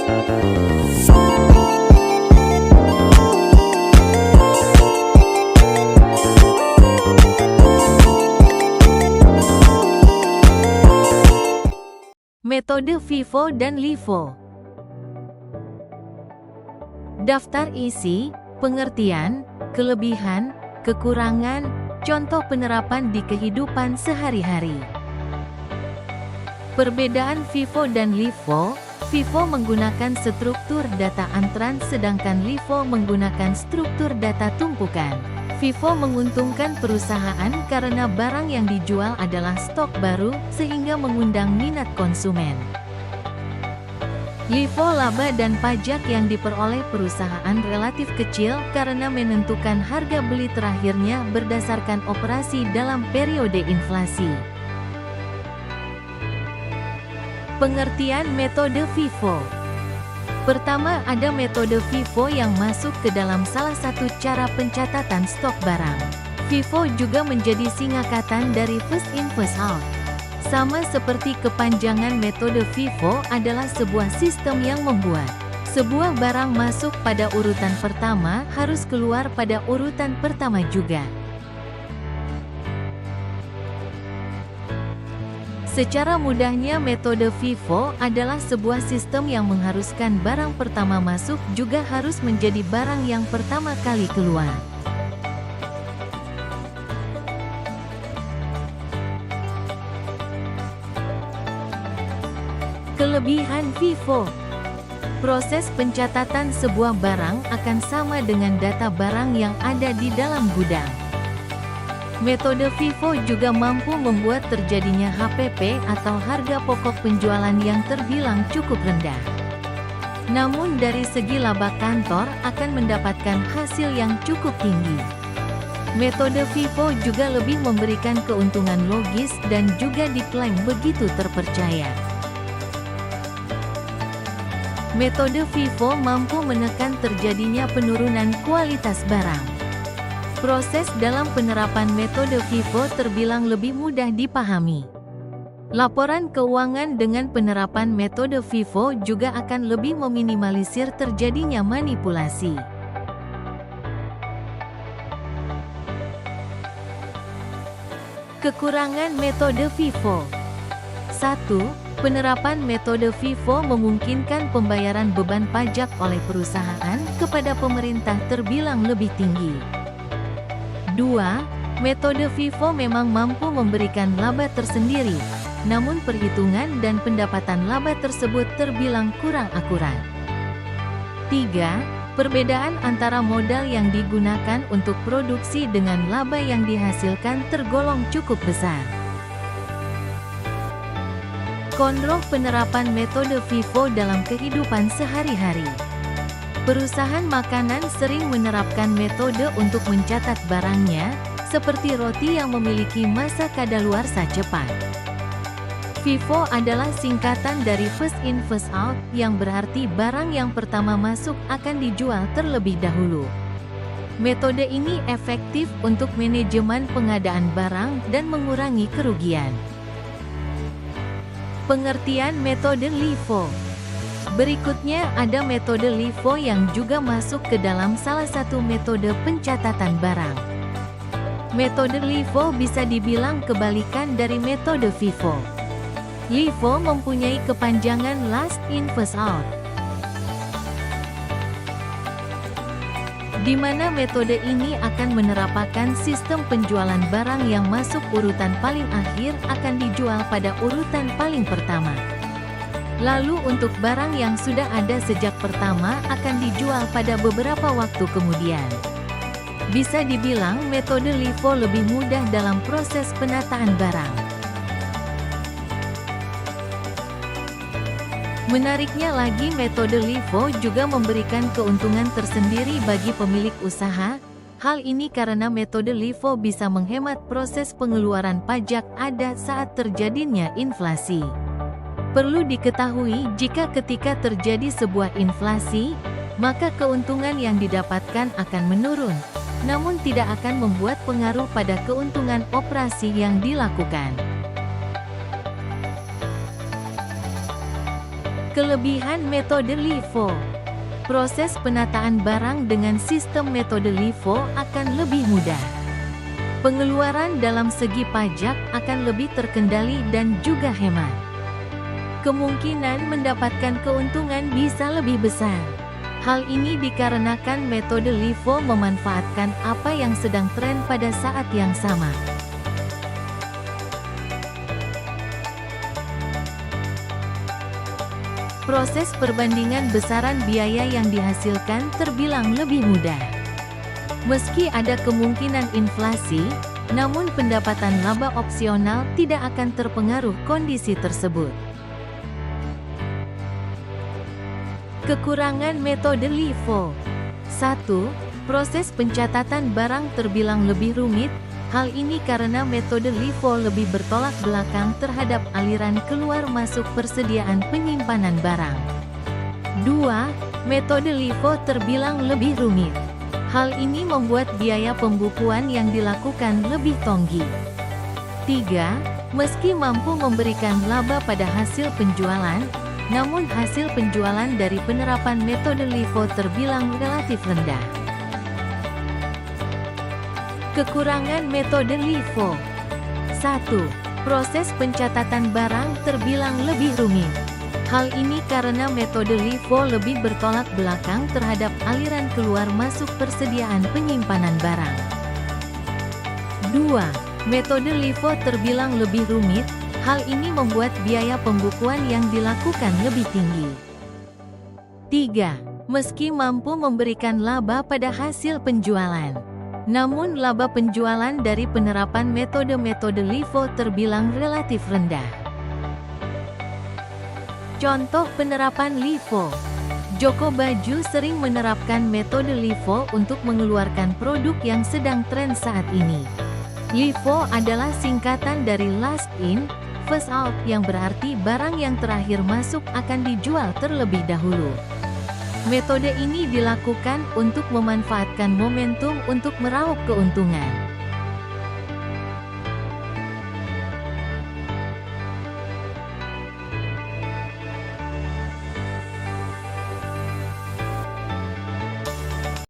Metode FIFO dan LIFO. Daftar isi, pengertian, kelebihan, kekurangan, contoh penerapan di kehidupan sehari-hari. Perbedaan FIFO dan LIFO. FIFO menggunakan struktur data antran sedangkan LIFO menggunakan struktur data tumpukan. FIFO menguntungkan perusahaan karena barang yang dijual adalah stok baru, sehingga mengundang minat konsumen. LIFO laba dan pajak yang diperoleh perusahaan relatif kecil karena menentukan harga beli terakhirnya berdasarkan operasi dalam periode inflasi. Pengertian metode FIFO. Pertama, ada metode FIFO yang masuk ke dalam salah satu cara pencatatan stok barang. FIFO juga menjadi singkatan dari first in first out. Sama seperti kepanjangan metode FIFO adalah sebuah sistem yang membuat sebuah barang masuk pada urutan pertama harus keluar pada urutan pertama juga. Secara mudahnya metode FIFO adalah sebuah sistem yang mengharuskan barang pertama masuk juga harus menjadi barang yang pertama kali keluar. Kelebihan FIFO. Proses pencatatan sebuah barang akan sama dengan data barang yang ada di dalam gudang. Metode FIFO juga mampu membuat terjadinya HPP atau harga pokok penjualan yang terbilang cukup rendah. Namun dari segi laba kantor akan mendapatkan hasil yang cukup tinggi. Metode FIFO juga lebih memberikan keuntungan logis dan juga diklaim begitu terpercaya. Metode FIFO mampu menekan terjadinya penurunan kualitas barang. Proses dalam penerapan metode FIFO terbilang lebih mudah dipahami. Laporan keuangan dengan penerapan metode FIFO juga akan lebih meminimalisir terjadinya manipulasi. Kekurangan metode FIFO. 1. Penerapan metode FIFO memungkinkan pembayaran beban pajak oleh perusahaan kepada pemerintah terbilang lebih tinggi. 2. Metode FIFO memang mampu memberikan laba tersendiri, namun perhitungan dan pendapatan laba tersebut terbilang kurang akurat. 3. Perbedaan antara modal yang digunakan untuk produksi dengan laba yang dihasilkan tergolong cukup besar. Kontrol penerapan metode FIFO dalam kehidupan sehari-hari. Perusahaan makanan sering menerapkan metode untuk mencatat barangnya, seperti roti yang memiliki masa kadaluarsa cepat. FIFO adalah singkatan dari first in first out, yang berarti barang yang pertama masuk akan dijual terlebih dahulu. Metode ini efektif untuk manajemen pengadaan barang dan mengurangi kerugian. Pengertian metode LIFO. Berikutnya ada metode LIFO yang juga masuk ke dalam salah satu metode pencatatan barang. Metode LIFO bisa dibilang kebalikan dari metode FIFO. LIFO mempunyai kepanjangan last in first out, di mana metode ini akan menerapkan sistem penjualan barang yang masuk urutan paling akhir akan dijual pada urutan paling pertama. Lalu untuk barang yang sudah ada sejak pertama akan dijual pada beberapa waktu kemudian. Bisa dibilang metode LIFO lebih mudah dalam proses penataan barang. Menariknya lagi, metode LIFO juga memberikan keuntungan tersendiri bagi pemilik usaha. Hal ini karena metode LIFO bisa menghemat proses pengeluaran pajak ada saat terjadinya inflasi. Perlu diketahui jika ketika terjadi sebuah inflasi, maka keuntungan yang didapatkan akan menurun, namun tidak akan membuat pengaruh pada keuntungan operasi yang dilakukan. Kelebihan metode LIFO. Proses penataan barang dengan sistem metode LIFO akan lebih mudah. Pengeluaran dalam segi pajak akan lebih terkendali dan juga hemat. Kemungkinan mendapatkan keuntungan bisa lebih besar. Hal ini dikarenakan metode LIFO memanfaatkan apa yang sedang tren pada saat yang sama. Proses perbandingan besaran biaya yang dihasilkan terbilang lebih mudah. Meski ada kemungkinan inflasi, namun pendapatan laba opsional tidak akan terpengaruh kondisi tersebut. Kekurangan metode LIFO. 1. Proses pencatatan barang terbilang lebih rumit. Hal ini karena metode LIFO lebih bertolak belakang terhadap aliran keluar masuk persediaan penyimpanan barang. 2. Metode LIFO terbilang lebih rumit. Hal ini membuat biaya pembukuan yang dilakukan lebih tinggi. 3. Meski mampu memberikan laba pada hasil penjualan, namun hasil penjualan dari penerapan metode LIFO terbilang relatif rendah. Kekurangan metode LIFO. 1. Proses pencatatan barang terbilang lebih rumit. Hal ini karena metode LIFO lebih bertolak belakang terhadap aliran keluar masuk persediaan penyimpanan barang. 2. Metode LIFO terbilang lebih rumit. Hal ini membuat biaya pembukuan yang dilakukan lebih tinggi. 3. Meski mampu memberikan laba pada hasil penjualan, namun laba penjualan dari penerapan metode-metode LIFO terbilang relatif rendah. Contoh penerapan LIFO. Joko Baju sering menerapkan metode LIFO untuk mengeluarkan produk yang sedang tren saat ini. LIFO adalah singkatan dari Last In, First Out, yang berarti barang yang terakhir masuk akan dijual terlebih dahulu. Metode ini dilakukan untuk memanfaatkan momentum untuk meraup keuntungan.